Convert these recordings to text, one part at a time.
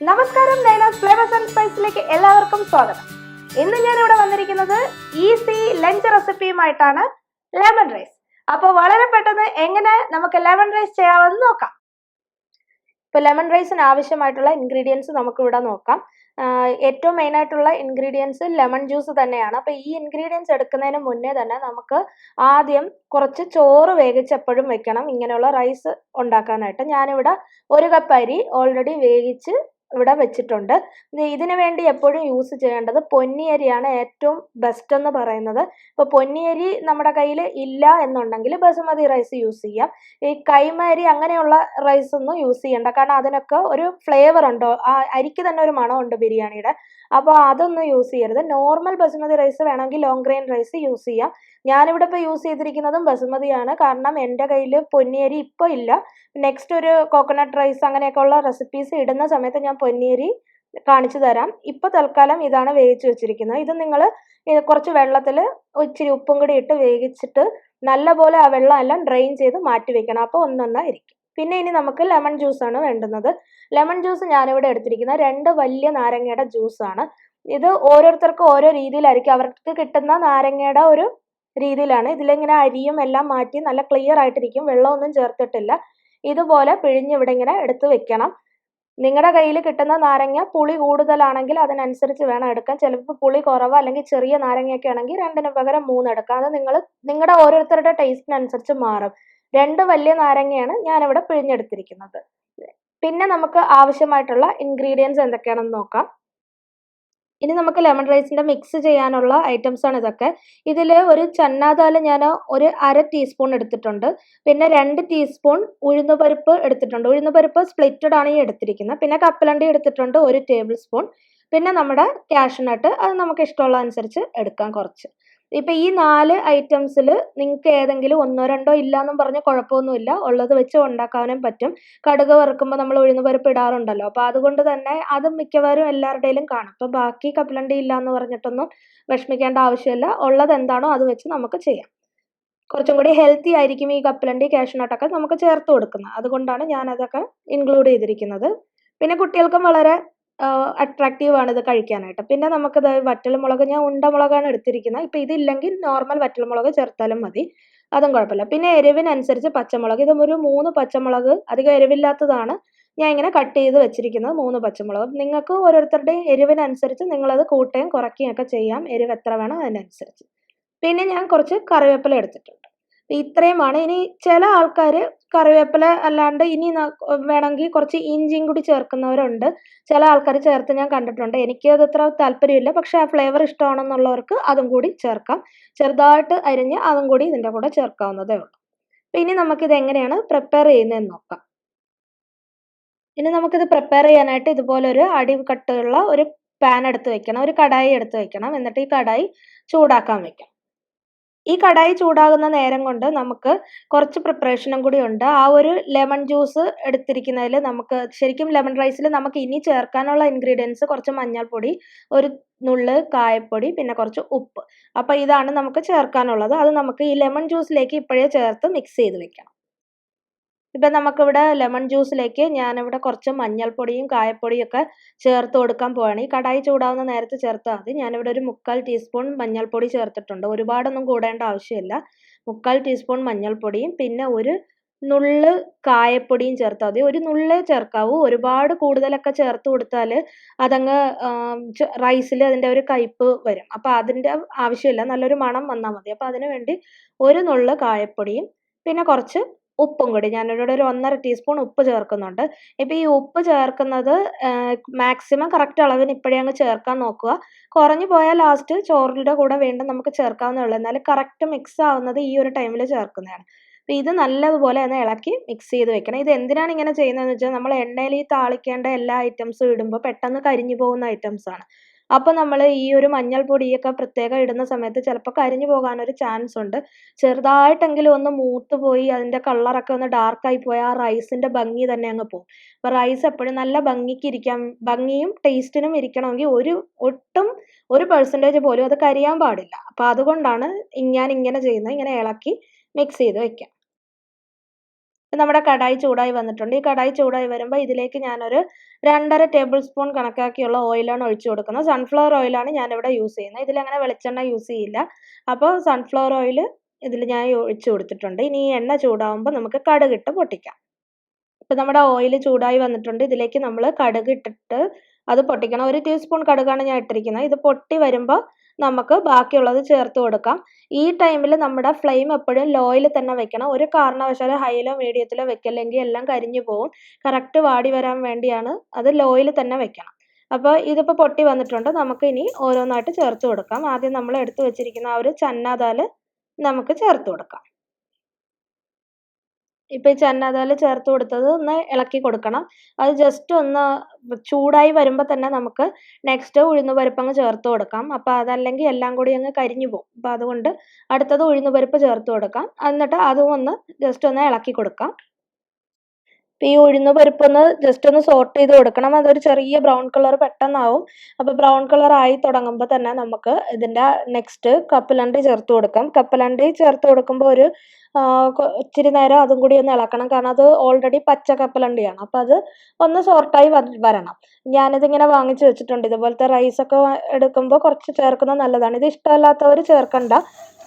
നമസ്കാരം, നൈനാസ് flavours and സ്പൈസിലേക്ക് എല്ലാവർക്കും സ്വാഗതം. ഇന്ന് ഞാൻ ഇവിടെ വന്നിരിക്കുന്നത് ഈസി ലഞ്ച് റെസിപ്പിയുമായിട്ടാണ്, ലെമൺ റൈസ്. അപ്പോൾ വളരെ പെട്ടെന്ന് എങ്ങനെ നമുക്ക് ലെമൺ റൈസ് ചെയ്യാമെന്ന് നോക്കാം. ഇപ്പോൾ ലെമൺ റൈസിന് ആവശ്യമായിട്ടുള്ള ഇൻഗ്രീഡിയൻസ് നമുക്ക് ഇവിടെ നോക്കാം. ഏറ്റവും മെയിൻ ആയിട്ടുള്ള ഇൻഗ്രീഡിയൻസ് ലെമൺ ജ്യൂസ് തന്നെയാണ്. അപ്പോൾ ഈ ഇൻഗ്രീഡിയൻസ് എടുക്കുന്നതിന് മുന്നേ തന്നെ നമുക്ക് ആദ്യം കുറച്ച് ചോറ് വേവിച്ചെപ്പോഴും വെക്കണം ഇങ്ങനെയുള്ള റൈസ് ഉണ്ടാക്കാനായിട്ട്. ഞാനിവിടെ 1 കപ്പ് അരി ഓൾറെഡി വേവിച്ച് ഇവിടെ വെച്ചിട്ടുണ്ട്. ഇതിനു വേണ്ടി എപ്പോഴും യൂസ് ചെയ്യേണ്ടത് പൊന്നിയരിയാണ് ഏറ്റവും ബെസ്റ്റ് എന്ന് പറയുന്നത്. ഇപ്പോൾ പൊന്നിയരി നമ്മുടെ കയ്യിൽ ഇല്ല എന്നുണ്ടെങ്കിൽ ബസുമതി റൈസ് യൂസ് ചെയ്യാം. ഈ കൈമ അരി അങ്ങനെയുള്ള റൈസ് ഒന്നും യൂസ് ചെയ്യണ്ട, കാരണം അതിനൊക്കെ ഒരു ഫ്ലേവർ ഉണ്ട്, ആ അരിക്ക് തന്നെ ഒരു മണമുണ്ട് ബിരിയാണിയുടെ. അപ്പോൾ അതൊന്നും യൂസ് ചെയ്യരുത്. നോർമൽ ബസുമതി റൈസ് വേണമെങ്കിൽ ലോങ് ഗ്രെയിൻ റൈസ് യൂസ് ചെയ്യാം. ഞാനിവിടെ ഇപ്പോൾ യൂസ് ചെയ്തിരിക്കുന്നതും ബസുമതിയാണ്, കാരണം എൻ്റെ കയ്യിൽ പൊന്നിയരി ഇപ്പോൾ ഇല്ല. നെക്സ്റ്റ് ഒരു കോക്കനട്ട് റൈസ് അങ്ങനെയൊക്കെ ഉള്ള റെസിപ്പീസ് ഇടുന്ന സമയത്ത് ഞാൻ പൊന്നിയരി കാണിച്ചു തരാം. ഇപ്പോൾ തൽക്കാലം ഇതാണ് വേവിച്ച് വെച്ചിരിക്കുന്നത്. ഇത് നിങ്ങൾ കുറച്ച് വെള്ളത്തിൽ ഇച്ചിരി ഉപ്പും കൂടി ഇട്ട് വേവിച്ചിട്ട് നല്ലപോലെ ആ വെള്ളം എല്ലാം ഡ്രെയിൻ ചെയ്ത് മാറ്റി വെക്കണം. അപ്പോൾ ഒന്നൊന്നായിരിക്കും. പിന്നെ ഇനി നമുക്ക് ലെമൺ ജ്യൂസാണ് വേണ്ടുന്നത്. ലെമൺ ജ്യൂസ് ഞാനിവിടെ എടുത്തിരിക്കുന്നത് 2 വലിയ നാരങ്ങയുടെ ജ്യൂസാണ്. ഇത് ഓരോരുത്തർക്കും ഓരോ രീതിയിലായിരിക്കും, അവർക്ക് കിട്ടുന്ന നാരങ്ങയുടെ ഒരു രീതിയിലാണ്. ഇതിലിങ്ങനെ അരിയും എല്ലാം മാറ്റി നല്ല ക്ലിയർ ആയിട്ടിരിക്കും, വെള്ളമൊന്നും ചേർത്തിട്ടില്ല. ഇതുപോലെ പിഴിഞ്ഞ് ഇവിടെ ഇങ്ങനെ എടുത്ത് വെക്കണം. നിങ്ങളുടെ കയ്യിൽ കിട്ടുന്ന നാരങ്ങ പുളി കൂടുതലാണെങ്കിൽ അതിനനുസരിച്ച് വേണം എടുക്കാൻ. ചിലപ്പോൾ പുളി കുറവ് അല്ലെങ്കിൽ ചെറിയ നാരങ്ങയൊക്കെ ആണെങ്കിൽ 2ന് പകരം 3 എടുക്കാം. അത് നിങ്ങളുടെ ഓരോരുത്തരുടെ ടേസ്റ്റിനനുസരിച്ച് മാറും. 2 വലിയ നാരങ്ങയാണ് ഞാനിവിടെ പിഴിഞ്ഞെടുത്തിരിക്കുന്നത്. പിന്നെ നമുക്ക് ആവശ്യമായിട്ടുള്ള ഇൻഗ്രീഡിയൻസ് എന്തൊക്കെയാണെന്ന് നോക്കാം. ഇനി നമുക്ക് ലെമൺ റൈസിൻ്റെ മിക്സ് ചെയ്യാനുള്ള ഐറ്റംസ് ആണ് ഇതൊക്കെ. ഇതിൽ ഒരു ചന്ന ദാൽ ഞാൻ ഒരു 1/2 ടീസ്പൂൺ എടുത്തിട്ടുണ്ട്. പിന്നെ 2 ടീസ്പൂൺ ഉഴുന്നുപരിപ്പ് എടുത്തിട്ടുണ്ട്. ഉഴുന്നുപരിപ്പ് സ്പ്ലിറ്റഡ് ആണ് ഈ എടുത്തിരിക്കുന്നത്. പിന്നെ കപ്പലണ്ടി എടുത്തിട്ടുണ്ട് 1 ടേബിൾ സ്പൂൺ. പിന്നെ നമ്മുടെ കാഷ്യൂനട്ട്, അത് നമുക്ക് ഇഷ്ടമുള്ള അനുസരിച്ച് എടുക്കാം കുറച്ച്. ഇപ്പം ഈ 4 ഐറ്റംസിൽ നിങ്ങൾക്ക് ഏതെങ്കിലും 1 2 ഇല്ലയെന്നും പറഞ്ഞ് കുഴപ്പമൊന്നുമില്ല, ഉള്ളത് വെച്ച് ഉണ്ടാക്കാനും പറ്റും. കടുക് വറുക്കുമ്പോൾ നമ്മൾ ഉഴുന്നുപരിപ്പ് ഇടാറുണ്ടല്ലോ, അപ്പോൾ അതുകൊണ്ട് തന്നെ അത് മിക്കവാറും എല്ലാവരുടെയിലും കാണും. അപ്പോൾ ബാക്കി കപ്പലണ്ടി ഇല്ല എന്ന് പറഞ്ഞിട്ടൊന്നും വിഷമിക്കേണ്ട ആവശ്യമില്ല. ഉള്ളത് എന്താണോ അത് വെച്ച് നമുക്ക് ചെയ്യാം. കുറച്ചും കൂടി ഹെൽത്തി ആയിരിക്കും ഈ കപ്പലണ്ടി കാഷ്യൂനട്ടൊക്കെ നമുക്ക് ചേർത്ത് കൊടുക്കുന്നത്. അതുകൊണ്ടാണ് ഞാനതൊക്കെ ഇൻക്ലൂഡ് ചെയ്തിരിക്കുന്നത്. പിന്നെ കുട്ടികൾക്കും വളരെ അട്രാക്റ്റീവ് ആണ് ഇത് കഴിക്കാനായിട്ട്. പിന്നെ നമുക്കിത് വറ്റൽമുളക്, ഞാൻ ഉണ്ടമുളകാണ് എടുത്തിരിക്കുന്നത്. ഇപ്പോൾ ഇതില്ലെങ്കിൽ നോർമൽ വറ്റൽമുളക് ചേർത്താലും മതി, അതും കുഴപ്പമില്ല. പിന്നെ എരിവിനനുസരിച്ച് പച്ചമുളക്, ഇത് ഒരു 3 പച്ചമുളക്, അധികം എരിവില്ലാത്തതാണ് ഞാൻ ഇങ്ങനെ കട്ട് ചെയ്ത് വെച്ചിരിക്കുന്നത്. 3 പച്ചമുളക്. നിങ്ങൾക്ക് ഓരോരുത്തരുടെയും എരിവിനനുസരിച്ച് നിങ്ങളത് കൂട്ടുകയും കുറയ്ക്കുകയും ഒക്കെ ചെയ്യാം, എരിവ് എത്ര വേണം അതിനനുസരിച്ച്. പിന്നെ ഞാൻ കുറച്ച് കറിവേപ്പില എടുത്തിട്ടുണ്ട്. ഇത്രയുമാണ്. ഇനി ചില ആൾക്കാർ കറിവേപ്പില അല്ലാണ്ട് ഇനി വേണമെങ്കിൽ കുറച്ച് ഇഞ്ചിയും കൂടി ചേർക്കുന്നവരുണ്ട്. ചില ആൾക്കാർ ചേർത്ത് ഞാൻ കണ്ടിട്ടുണ്ട്. എനിക്ക് അത് അത്ര താല്പര്യമില്ല, പക്ഷേ ആ ഫ്ലേവർ ഇഷ്ടമാണെന്നുള്ളവർക്ക് അതും കൂടി ചേർക്കാം. ചെറുതായിട്ട് അരിഞ്ഞ് അതും കൂടി ഇതിൻ്റെ കൂടെ ചേർക്കാവുന്നതേ ഉള്ളൂ. അപ്പോൾ ഇനി നമുക്കിത് എങ്ങനെയാണ് പ്രിപ്പയർ ചെയ്യുന്നതെന്ന് നോക്കാം. ഇനി നമുക്കിത് പ്രിപ്പയർ ചെയ്യാനായിട്ട് ഇതുപോലൊരു അടികട്ടുള്ള ഒരു പാൻ എടുത്ത് വെക്കണം, ഒരു കടായി എടുത്ത് വെക്കണം. എന്നിട്ട് ഈ കടായി ചൂടാക്കാൻ വെക്കണം. ഈ കടായി ചൂടാകുന്ന നേരം കൊണ്ട് നമുക്ക് കുറച്ച് പ്രിപ്പറേഷനും കൂടി ഉണ്ട്. ആ ഒരു ലെമൺ ജ്യൂസ് എടുത്തിരിക്കുന്നതിൽ നമുക്ക് ശരിക്കും ലെമൺ റൈസിൽ നമുക്ക് ഇനി ചേർക്കാനുള്ള ഇൻഗ്രീഡിയൻസ് കുറച്ച് മഞ്ഞൾപ്പൊടി, ഒരു നുള്ള് കായപ്പൊടി, പിന്നെ കുറച്ച് ഉപ്പ്. അപ്പോൾ ഇതാണ് നമുക്ക് ചേർക്കാനുള്ളത്. അത് നമുക്ക് ഈ ലെമൺ ജ്യൂസിലേക്ക് ഇപ്പോഴേ ചേർത്ത് മിക്സ് ചെയ്ത് വെക്കണം. ഇപ്പം നമുക്കിവിടെ ലെമൺ ജ്യൂസിലേക്ക് ഞാനിവിടെ കുറച്ച് മഞ്ഞൾപ്പൊടിയും കായപ്പൊടിയും ഒക്കെ ചേർത്ത് കൊടുക്കാൻ പോവാണ്. ഈ കടായി ചൂടാവുന്ന നേരത്ത് ചേർത്താൽ മതി. ഞാനിവിടെ ഒരു 3/4 ടീസ്പൂൺ മഞ്ഞൾപ്പൊടി ചേർത്തിട്ടുണ്ട്. ഒരുപാടൊന്നും കൂടേണ്ട ആവശ്യമില്ല. 3/4 ടീസ്പൂൺ മഞ്ഞൾപ്പൊടിയും പിന്നെ ഒരു നുള്ള് കായപ്പൊടിയും ചേർത്താൽ മതി. ഒരു നുള്ളേ ചേർക്കാവൂ. ഒരുപാട് കൂടുതലൊക്കെ ചേർത്ത് കൊടുത്താൽ അതങ്ങ് റൈസിൽ അതിൻ്റെ ഒരു കയ്പ്പ് വരും. അപ്പോൾ അതിൻ്റെ ആവശ്യമില്ല, നല്ലൊരു മണം വന്നാൽ മതി. അപ്പോൾ അതിന് വേണ്ടി ഒരു നുള്ള് കായപ്പൊടിയും പിന്നെ കുറച്ച് ഉപ്പും കൂടി, ഞാനിവിടെ ഒരു 1/2 ടീസ്പൂൺ ഉപ്പ് ചേർക്കുന്നുണ്ട്. ഇപ്പോൾ ഈ ഉപ്പ് ചേർക്കുന്നത് മാക്സിമം കറക്റ്റ് അളവിന് ഇപ്പോഴേ അങ്ങ് ചേർക്കാൻ നോക്കുക. കുറഞ്ഞു പോയാൽ ലാസ്റ്റ് ചോറിൻ്റെ കൂടെ വീണ്ടും നമുക്ക് ചേർക്കാവുന്നേ ഉള്ളൂ. എന്നാലും കറക്റ്റ് മിക്സ് ആവുന്നത് ഈ ഒരു ടൈമിൽ ചേർക്കുന്നതാണ്. അപ്പോൾ ഇത് നല്ലതുപോലെ ഒന്ന് ഇളക്കി മിക്സ് ചെയ്ത് വെക്കണം. ഇത് എന്തിനാണ് ഇങ്ങനെ ചെയ്യുന്നതെന്ന് വെച്ചാൽ നമ്മൾ എണ്ണയിൽ ഈ താളിക്കേണ്ട എല്ലാ ഐറ്റംസും ഇടുമ്പോൾ പെട്ടെന്ന് കരിഞ്ഞു പോകുന്ന ഐറ്റംസാണ്. അപ്പോൾ നമ്മൾ ഈ ഒരു മഞ്ഞൾപ്പൊടിയൊക്കെ പ്രത്യേകം ഇടുന്ന സമയത്ത് ചിലപ്പോൾ കരിഞ്ഞു പോകാനൊരു ചാൻസ് ഉണ്ട്. ചെറുതായിട്ടെങ്കിലും ഒന്ന് മൂത്ത് പോയി അതിൻ്റെ കളറൊക്കെ ഒന്ന് ഡാർക്കായി പോയാൽ ആ റൈസിൻ്റെ ഭംഗി തന്നെ അങ്ങ് പോകും. അപ്പോൾ റൈസ് എപ്പോഴും നല്ല ഭംഗിയും ടേസ്റ്റിനും ഇരിക്കണമെങ്കിൽ ഒട്ടും 1% പോലും അത് കരിയാൻ പാടില്ല. അപ്പോൾ അതുകൊണ്ടാണ് ഞാൻ ഇങ്ങനെ ചെയ്യുന്നത്. ഇങ്ങനെ ഇളക്കി മിക്സ് ചെയ്ത് വെക്കാം. നമ്മുടെ കടായി ചൂടായി വന്നിട്ടുണ്ട്. ഈ കടായി ചൂടായി വരുമ്പോൾ ഇതിലേക്ക് ഞാനൊരു 2.5 ടേബിൾ സ്പൂൺ കണക്കാക്കിയുള്ള ഓയിലാണ് ഒഴിച്ചു കൊടുക്കുന്നത്. സൺഫ്ലവർ ഓയിലാണ് ഞാനിവിടെ യൂസ് ചെയ്യുന്നത്. ഇതിലങ്ങനെ വെളിച്ചെണ്ണ യൂസ് ചെയ്യില്ല. അപ്പോൾ സൺഫ്ലവർ ഓയിൽ ഇതിൽ ഞാൻ ഒഴിച്ചു കൊടുത്തിട്ടുണ്ട്. ഇനി ഈ എണ്ണ ചൂടാവുമ്പോൾ നമുക്ക് കടുകിട്ട് പൊട്ടിക്കാം. ഇപ്പം നമ്മുടെ ഓയിൽ ചൂടായി വന്നിട്ടുണ്ട്. ഇതിലേക്ക് നമ്മൾ കടുക് ഇട്ടിട്ട് അത് പൊട്ടിക്കണം. 1 ടീസ്പൂൺ കടുകാണ് ഞാൻ ഇട്ടിരിക്കുന്നത്. ഇത് പൊട്ടി വരുമ്പോൾ നമുക്ക് ബാക്കിയുള്ളത് ചേർത്ത് കൊടുക്കാം. ഈ ടൈമിൽ നമ്മുടെ ഫ്ലെയിം എപ്പോഴും ലോയിൽ തന്നെ വെക്കണം. ഒരു കാരണവശാലും ഹൈയിലോ മീഡിയത്തിലോ വെക്കില്ലെങ്കിൽ എല്ലാം കരിഞ്ഞു പോകും. കറക്റ്റ് വാടി വരാൻ വേണ്ടിയാണ് അത് ലോയിൽ തന്നെ വെക്കണം. അപ്പോൾ ഇതിപ്പോൾ പൊട്ടി വന്നിട്ടുണ്ട്. നമുക്ക് ഇനി ഓരോന്നായിട്ട് ചേർത്ത് കൊടുക്കാം. ആദ്യം നമ്മൾ എടുത്തു വെച്ചിരിക്കുന്ന ആ ഒരു ചന്ന ദാൽ നമുക്ക് ചേർത്ത് കൊടുക്കാം. ഇപ്പോൾ ഈ ചന്ന ദാൽ ചേർത്ത് കൊടുത്തത് ഒന്ന് ഇളക്കി കൊടുക്കണം. അത് ജസ്റ്റ് ഒന്ന് ചൂടായി വരുമ്പോൾ തന്നെ നമുക്ക് നെക്സ്റ്റ് ഉഴുന്നുപരിപ്പ് ചേർത്ത് കൊടുക്കാം. അപ്പോൾ അതല്ലെങ്കിൽ എല്ലാം കൂടി അങ്ങ് കരിഞ്ഞു പോകും. അപ്പോൾ അതുകൊണ്ട് അടുത്തത് ഉഴുന്നുപരിപ്പ് ചേർത്ത് കൊടുക്കാം. എന്നിട്ട് അതും ഒന്ന് ജസ്റ്റ് ഒന്ന് ഇളക്കി കൊടുക്കാം. ഇപ്പോൾ ഈ ഉഴുന്നുപരിപ്പൊന്ന് ജസ്റ്റ് ഒന്ന് സോട്ട് ചെയ്ത് കൊടുക്കണം. അതൊരു ചെറിയ ബ്രൗൺ കളർ പെട്ടെന്നാവും. അപ്പോൾ ബ്രൗൺ കളർ ആയി തുടങ്ങുമ്പോൾ തന്നെ നമുക്ക് ഇതിൻ്റെ നെക്സ്റ്റ് കപ്പലണ്ടി ചേർത്ത് കൊടുക്കാം. കപ്പലണ്ടി ചേർത്ത് കൊടുക്കുമ്പോൾ ഒരു ഇച്ചിരി നേരം അതും കൂടി ഒന്ന് ഇളക്കണം. കാരണം അത് ഓൾറെഡി പച്ച കപ്പലണ്ടിയാണ്. അപ്പോൾ അത് ഒന്ന് സോർട്ടായി വരണം. ഞാനിതിങ്ങനെ വാങ്ങിച്ച് വെച്ചിട്ടുണ്ട്. ഇതുപോലത്തെ റൈസൊക്കെ എടുക്കുമ്പോൾ കുറച്ച് ചേർക്കുന്നത് നല്ലതാണ്. ഇത് ഇഷ്ടമല്ലാത്തവർ ചേർക്കണ്ട.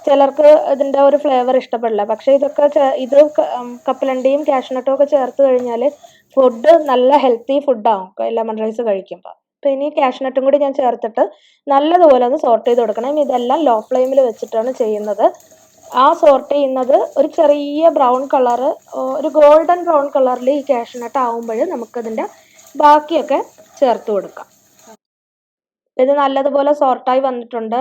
ചിലർക്ക് ഇതിൻ്റെ ഒരു ഫ്ലേവർ ഇഷ്ടപ്പെടില്ല. പക്ഷേ ഇത് കപ്പലണ്ടിയും കാഷ്നട്ടും ഒക്കെ ചേർത്ത് കഴിഞ്ഞാൽ ഫുഡ് നല്ല ഹെൽത്തി ഫുഡാവും ലെമൺ റൈസ് കഴിക്കുമ്പോൾ. അപ്പോൾ ഇനി കാഷ്നട്ടും കൂടി ഞാൻ ചേർത്തിട്ട് നല്ലതുപോലെ ഒന്ന് സോർട്ട് ചെയ്ത് കൊടുക്കണം. ഇതെല്ലാം ലോ ഫ്ലെയിമിൽ വെച്ചിട്ടാണ് ചെയ്യുന്നത്. ആ സോർട്ട് ചെയ്യുന്നത് ഒരു ചെറിയ ബ്രൗൺ കളർ, ഒരു ഗോൾഡൻ ബ്രൗൺ കളറിൽ ഈ കാഷ്നട്ട് ആവുമ്പോൾ നമുക്കതിൻ്റെ ബാക്കിയൊക്കെ ചേർത്ത് കൊടുക്കാം. ഇത് നല്ലതുപോലെ സോർട്ടായി വന്നിട്ടുണ്ട്.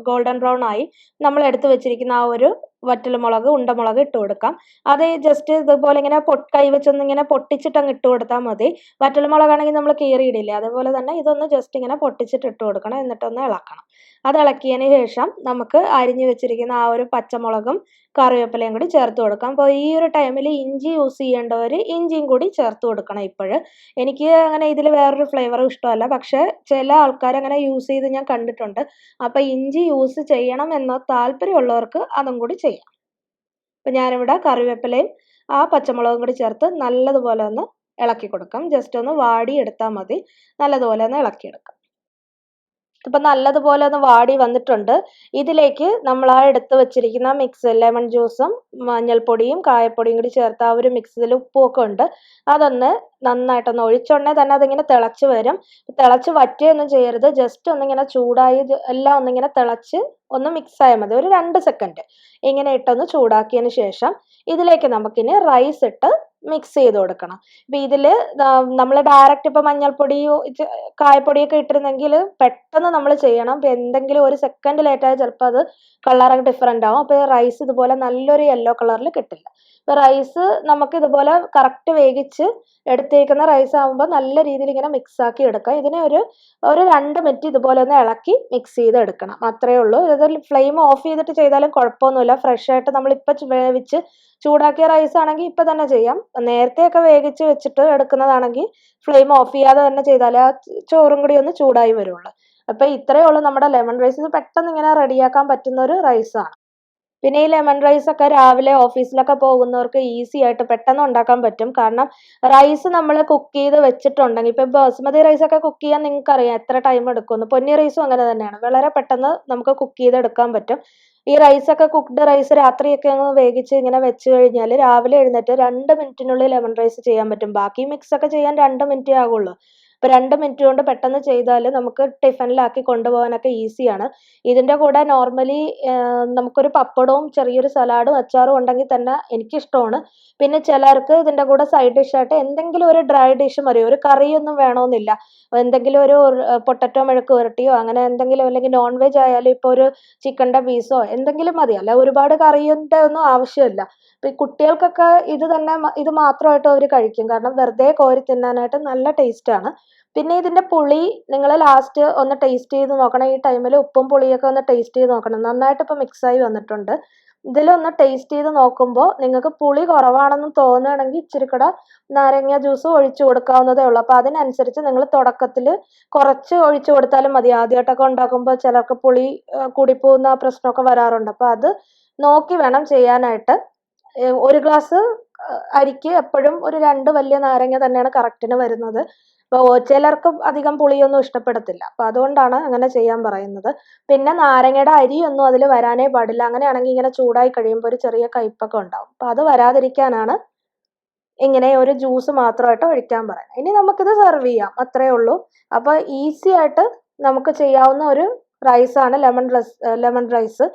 ഗോൾഡൻ ബ്രൗൺ ആയി. നമ്മൾ എടുത്തു വെച്ചിരിക്കുന്ന ആ ഒരു വറ്റൽമുളക്, ഉണ്ടമുളക് ഇട്ട് കൊടുക്കാം. അത് ജസ്റ്റ് ഇതുപോലെ ഇങ്ങനെ കൈ വെച്ചൊന്ന് ഇങ്ങനെ പൊട്ടിച്ചിട്ട് അങ്ങ് ഇട്ട് കൊടുത്താൽ മതി. വറ്റൽമുളകാണെങ്കിൽ നമ്മൾ കീറിയിടില്ലേ, അതുപോലെ തന്നെ ഇതൊന്ന് ജസ്റ്റ് ഇങ്ങനെ പൊട്ടിച്ചിട്ട് ഇട്ട് കൊടുക്കണം. എന്നിട്ടൊന്ന് ഇളക്കണം. അത് ഇളക്കിയതിന് ശേഷം നമുക്ക് അരിഞ്ഞു വെച്ചിരിക്കുന്ന ആ ഒരു പച്ചമുളകും കറിവേപ്പിലയും കൂടി ചേർത്ത് കൊടുക്കാം. അപ്പോൾ ഈ ഒരു ടൈമിൽ ഇഞ്ചി യൂസ് ചെയ്യേണ്ടവർ ഇഞ്ചിയും കൂടി ചേർത്ത് കൊടുക്കണം. എനിക്ക് അങ്ങനെ ഇതിൽ വേറൊരു ഫ്ലേവറും ഇഷ്ടമല്ല. പക്ഷേ ചില ആൾക്കാർ അങ്ങനെ യൂസ് ചെയ്ത് ഞാൻ കണ്ടിട്ടുണ്ട്. അപ്പോൾ ഇഞ്ചി യൂസ് ചെയ്യണം എന്ന താല്പര്യമുള്ളവർക്ക് അതും കൂടി ചെയ്യാം. അപ്പോൾ ഞാനിവിടെ കറിവേപ്പിലയും ആ പച്ചമുളകും കൂടി ചേർത്ത് നല്ലതുപോലെ ഒന്ന് ഇളക്കി കൊടുക്കാം. ജസ്റ്റ് ഒന്ന് വാടി എടുത്താൽ മതി. നല്ലതുപോലെ ഒന്ന് ഇളക്കിയെടുക്കാം. ഇപ്പം നല്ലതുപോലെ ഒന്ന് വാടി വന്നിട്ടുണ്ട്. ഇതിലേക്ക് നമ്മൾ ആ എടുത്ത് വെച്ചിരിക്കുന്ന മിക്സ് ലെമൺ ജ്യൂസും മഞ്ഞൾപ്പൊടിയും കായപ്പൊടിയും കൂടി ചേർത്ത് ആ ഒരു മിക്സിൽ ഉപ്പുമൊക്കെ ഉണ്ട്. അതൊന്ന് നന്നായിട്ടൊന്ന് ഒഴിച്ചുകൊണ്ടേ തന്നെ അതിങ്ങനെ തിളച്ച് വരും. തിളച്ച് വറ്റുകയൊന്നും ചെയ്യരുത്. ജസ്റ്റ് ഒന്നിങ്ങനെ ചൂടായി എല്ലാം ഒന്നിങ്ങനെ തിളച്ച് ഒന്ന് മിക്സ് ആയാൽ മതി. ഒരു 2 സെക്കൻഡ് ഇങ്ങനെ ഇട്ടൊന്ന് ചൂടാക്കിയതിന് ശേഷം ഇതിലേക്ക് നമുക്കിനി റൈസ് ഇട്ട് മിക്സ് ചെയ്ത് കൊടുക്കണം. ഇപ്പം ഇതിൽ നമ്മൾ ഡയറക്റ്റ് ഇപ്പോൾ മഞ്ഞൾപ്പൊടി കായപ്പൊടിയൊക്കെ ഇട്ടിരുന്നെങ്കിൽ പെട്ടെന്ന് നമ്മൾ ചെയ്യണം. ഇപ്പം എന്തെങ്കിലും ഒരു സെക്കൻഡ് ലേറ്റായാൽ ചിലപ്പോൾ അത് കളറൊക്കെ ഡിഫറെൻ്റ് ആവും. അപ്പോൾ റൈസ് ഇതുപോലെ നല്ലൊരു യെല്ലോ കളറിൽ കിട്ടില്ല. ഇപ്പോൾ റൈസ് നമുക്ക് ഇതുപോലെ കറക്റ്റ് വേവിച്ച് എടുത്തേക്കുന്ന റൈസ് ആകുമ്പോൾ നല്ല രീതിയിൽ ഇങ്ങനെ മിക്സ് ആക്കി എടുക്കാം. ഇതിനെ ഒരു 2 മിനിറ്റ് ഇതുപോലെ ഒന്ന് ഇളക്കി മിക്സ് ചെയ്ത് എടുക്കണം. അത്രയേ ഉള്ളൂ. ഇത് ഫ്ലെയിം ഓഫ് ചെയ്തിട്ട് ചെയ്താലും കുഴപ്പമൊന്നുമില്ല. ഫ്രഷ് ആയിട്ട് നമ്മളിപ്പോൾ വേവിച്ച് ചൂടാക്കിയ റൈസ് ആണെങ്കിൽ ഇപ്പം തന്നെ ചെയ്യാം. നേരത്തെയൊക്കെ വേവിച്ച് വെച്ചിട്ട് എടുക്കുന്നതാണെങ്കിൽ ഫ്ലെയിം ഓഫ് ചെയ്യാതെ തന്നെ ചെയ്താലേ ആ ചോറും കൂടി ഒന്ന് ചൂടായി വരുള്ളൂ. അപ്പോൾ ഇത്രയേ ഉള്ളൂ നമ്മുടെ ലെമൺ റൈസ്. ഇത് പെട്ടെന്ന് ഇങ്ങനെ റെഡിയാക്കാൻ പറ്റുന്ന ഒരു റൈസാണ്. പിന്നെ ഈ ലെമൺ റൈസ് ഒക്കെ രാവിലെ ഓഫീസിലൊക്കെ പോകുന്നവർക്ക് ഈസി ആയിട്ട് പെട്ടെന്ന് ഉണ്ടാക്കാൻ പറ്റും. കാരണം റൈസ് നമ്മൾ കുക്ക് ചെയ്ത് വെച്ചിട്ടുണ്ടെങ്കിൽ ഇപ്പം ബസുമതി റൈസ് ഒക്കെ കുക്ക് ചെയ്യാൻ നിങ്ങൾക്ക് അറിയാം എത്ര ടൈം എടുക്കുമെന്ന്. പൊന്നി റൈസും അങ്ങനെ തന്നെയാണ്. വളരെ പെട്ടെന്ന് നമുക്ക് കുക്ക് ചെയ്തെടുക്കാൻ പറ്റും. ഈ റൈസൊക്കെ കുക്ക്ഡ് റൈസ് രാത്രിയൊക്കെ അങ്ങ് വേവിച്ച് ഇങ്ങനെ വെച്ച് കഴിഞ്ഞാൽ രാവിലെ എഴുന്നേറ്റ് 2 മിനിറ്റിനുള്ളിൽ ലെമൺ റൈസ് ചെയ്യാൻ പറ്റും. ബാക്കി മിക്സ് ഒക്കെ ചെയ്യാൻ 2 മിനിറ്റേ ആകുള്ളൂ. ഇപ്പോൾ 2 മിനിറ്റ് കൊണ്ട് പെട്ടെന്ന് ചെയ്താൽ നമുക്ക് ടിഫിനിലാക്കി കൊണ്ടുപോകാനൊക്കെ ഈസിയാണ്. ഇതിൻ്റെ കൂടെ നോർമലി നമുക്കൊരു പപ്പടവും ചെറിയൊരു സലാഡും അച്ചാറും ഉണ്ടെങ്കിൽ തന്നെ എനിക്കിഷ്ടമാണ്. പിന്നെ ചിലർക്ക് ഇതിൻ്റെ കൂടെ സൈഡ് ഡിഷായിട്ട് എന്തെങ്കിലും ഒരു ഡ്രൈ ഡിഷ് മതി. ഒരു കറിയൊന്നും വേണമെന്നില്ല. എന്തെങ്കിലും ഒരു പൊട്ടറ്റോ മെഴുക്ക് പുരട്ടിയോ അങ്ങനെ എന്തെങ്കിലും, അല്ലെങ്കിൽ നോൺ വെജ് ആയാലും ഇപ്പോൾ ഒരു ചിക്കൻ്റെ പീസോ എന്തെങ്കിലും മതി. അല്ല ഒരുപാട് കറിയുടെ ഒന്നും ആവശ്യമില്ല. അപ്പോൾ ഈ കുട്ടികൾക്കൊക്കെ ഇത് മാത്രമായിട്ട് അവർ കഴിക്കും. കാരണം വെറുതെ കോരി തിന്നാനായിട്ട് നല്ല ടേസ്റ്റാണ്. പിന്നെ ഇതിൻ്റെ പുളി നിങ്ങൾ ലാസ്റ്റ് ഒന്ന് ടേസ്റ്റ് ചെയ്ത് നോക്കണം. ഈ ടൈമിൽ ഉപ്പും പുളിയൊക്കെ ഒന്ന് ടേസ്റ്റ് ചെയ്ത് നോക്കണം. നന്നായിട്ട് ഇപ്പോൾ മിക്സായി വന്നിട്ടുണ്ട്. ഇതിലൊന്ന് ടേസ്റ്റ് ചെയ്ത് നോക്കുമ്പോൾ നിങ്ങൾക്ക് പുളി കുറവാണെന്ന് തോന്നുകയാണെങ്കിൽ ഇച്ചിരി കൂടെ നാരങ്ങ ജ്യൂസ് ഒഴിച്ചു കൊടുക്കാവുന്നതേ ഉള്ളൂ. അപ്പോൾ അതിനനുസരിച്ച് നിങ്ങൾ തുടക്കത്തിൽ കുറച്ച് ഒഴിച്ചു കൊടുത്താലും മതി. ആദ്യമായിട്ടൊക്കെ ഉണ്ടാക്കുമ്പോൾ ചിലർക്ക് പുളി കൂടിപ്പോകുന്ന പ്രശ്നമൊക്കെ വരാറുണ്ട്. അപ്പോൾ അത് നോക്കി വേണം ചെയ്യാനായിട്ട്. 1 ഗ്ലാസ് അരിക്ക് എപ്പോഴും ഒരു 2 വലിയ നാരങ്ങ തന്നെയാണ് കറക്റ്റിന് വരുന്നത്. അപ്പോൾ ചിലർക്ക് അധികം പുളിയൊന്നും ഇഷ്ടപ്പെടത്തില്ല. അപ്പോൾ അതുകൊണ്ടാണ് അങ്ങനെ ചെയ്യാൻ പറയുന്നത്. പിന്നെ നാരങ്ങയുടെ അരിയൊന്നും അതിൽ വരാനേ പാടില്ല. അങ്ങനെയാണെങ്കിൽ ഇങ്ങനെ ചൂടായി കഴിയുമ്പോൾ ഒരു ചെറിയ കയ്പ്പൊക്കെ ഉണ്ടാവും. അപ്പോൾ അത് വരാതിരിക്കാനാണ് ഇങ്ങനെ ഒരു ജ്യൂസ് മാത്രമായിട്ട് ഒഴിക്കാൻ പറയുന്നത്. ഇനി നമുക്കിത് സെർവ് ചെയ്യാം, അത്രേ ഉള്ളൂ. അപ്പോൾ ഈസി ആയിട്ട് നമുക്ക് ചെയ്യാവുന്ന ഒരു റൈസാണ് ലെമൺ റൈസ്.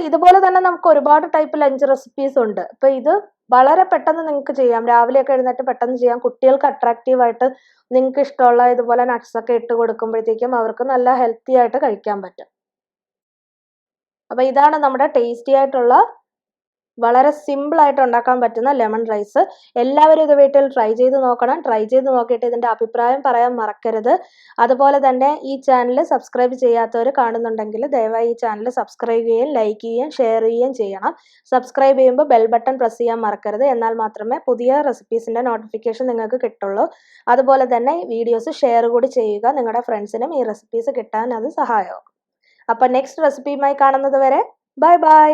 ഇതുപോലെ തന്നെ നമുക്ക് ഒരുപാട് ടൈപ്പ് ലഞ്ച് റെസിപ്പീസ് ഉണ്ട്. അപ്പോൾ ഇത് വളരെ പെട്ടെന്ന് നിങ്ങൾക്ക് ചെയ്യാം. രാവിലെയൊക്കെ എഴുന്നേറ്റ് പെട്ടെന്ന് ചെയ്യാം. കുട്ടികൾക്ക് അട്രാക്റ്റീവായിട്ട് നിങ്ങൾക്ക് ഇഷ്ടമുള്ള ഇതുപോലെ നട്ട്സ് ഒക്കെ ഇട്ട് കൊടുക്കുമ്പോഴത്തേക്കും അവർക്ക് നല്ല ഹെൽത്തി ആയിട്ട് കഴിക്കാൻ പറ്റും. അപ്പോൾ ഇതാണ് നമ്മുടെ ടേസ്റ്റി ആയിട്ടുള്ള വളരെ സിമ്പിൾ ആയിട്ട് ഉണ്ടാക്കാൻ പറ്റുന്ന ലെമൺ റൈസ്. എല്ലാവരും ഇത് വീട്ടിൽ ട്രൈ ചെയ്ത് നോക്കണം. ട്രൈ ചെയ്ത് നോക്കിയിട്ട് ഇതിൻ്റെ അഭിപ്രായം പറയാൻ മറക്കരുത്. അതുപോലെ തന്നെ ഈ ചാനൽ സബ്സ്ക്രൈബ് ചെയ്യാത്തവർ കാണുന്നുണ്ടെങ്കിൽ ദയവായി ഈ ചാനൽ സബ്സ്ക്രൈബ് ചെയ്യുകയും ലൈക്ക് ചെയ്യുകയും ഷെയർ ചെയ്യുകയും ചെയ്യണം. സബ്സ്ക്രൈബ് ചെയ്യുമ്പോൾ ബെൽ ബട്ടൺ പ്രസ് ചെയ്യാൻ മറക്കരുത്. എന്നാൽ മാത്രമേ പുതിയ റെസിപ്പീസിൻ്റെ നോട്ടിഫിക്കേഷൻ നിങ്ങൾക്ക് കിട്ടുള്ളൂ. അതുപോലെ തന്നെ വീഡിയോസ് ഷെയർ കൂടി ചെയ്യുക. നിങ്ങളുടെ ഫ്രണ്ട്സിനും ഈ റെസിപ്പീസ് കിട്ടാൻ അത് സഹായമാകും. അപ്പോൾ നെക്സ്റ്റ് റെസിപ്പിയുമായി കാണുന്നത് വരെ ബൈ ബൈ.